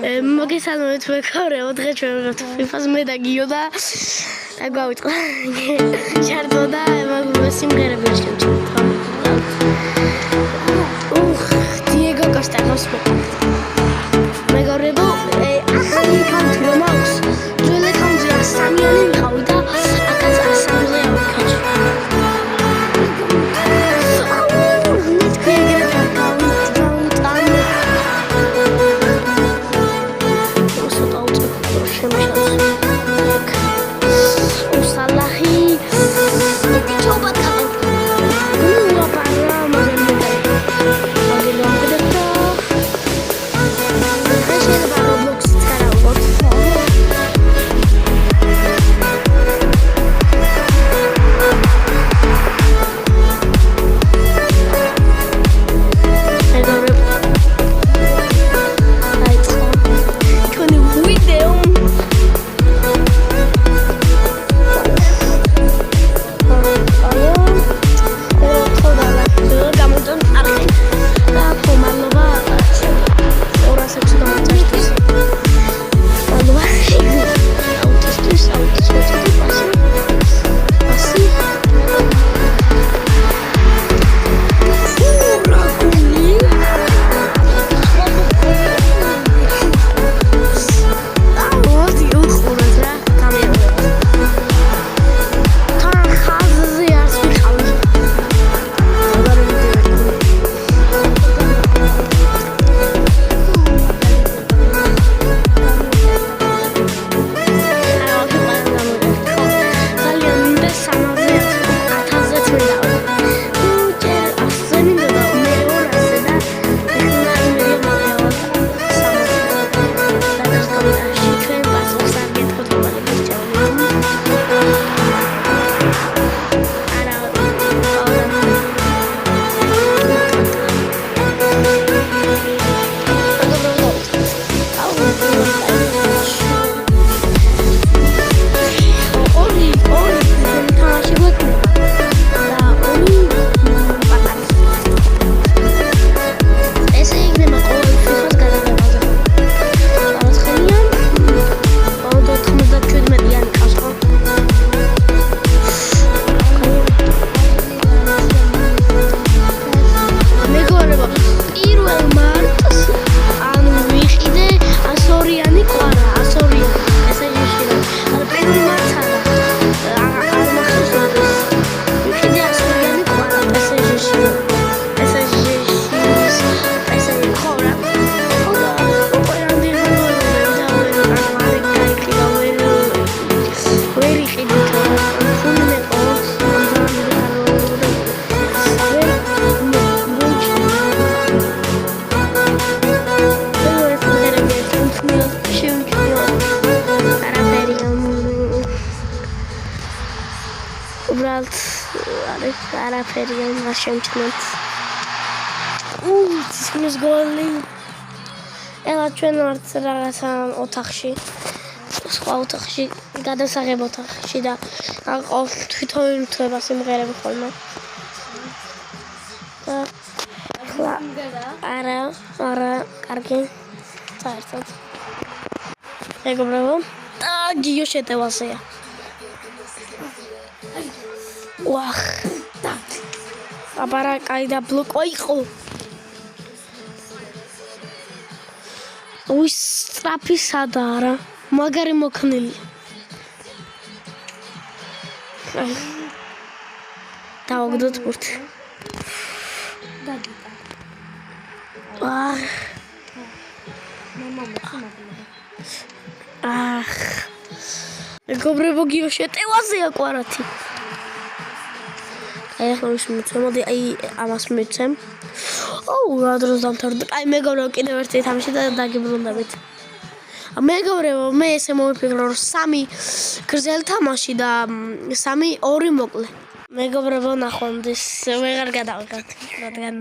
მოგესალმებით მეგობრებო, დღეს ჩვენ ვიღებთ FIFA-ს მე და გიო და გვავიწყდა ჩარტო და სიმღერები შევჭრით. დიეგო კოსტა მეგობრებო, ახალი კაუნტი რომ აქვს, ძველი კაუნტია 3-იანი ვიყავი და აკაც 3-ზე ავიქაჩი. არაფერი არ შემჩნევთ. ისმის გოლი. ელა ჩვენ ვართ რაღაცა ოთახში. სხვა ოთახში, გადასაღებ ოთახში და აყავს თვითონ თვება სიმღერები ხოლმე. არა, კარგი. საერთოდ. მეგობრებო, გიო შეტევასია. ვახ. აბარა კაი და ბლოკო იყო. უი სტრაფი სადა არა, მაგარი მოქნილი. დავაგდოთ ბურთი. მეგობრებო, გიო შეტევასია კვარათი. ახლა მიცემ, მოდი ამას მიცემ. რა დროს დამთავრდა. მეგობრებო, კიდევ ერთი თამაში და დაგიბრუნდებით. მეგობრებო, მე ესე მოვიფიქრო, რომ 3 გრძელი თამაში და 3-2 მოკლე. მეგობრებო, ნახვამდის ვეღარ გადავიღეთ, რადგან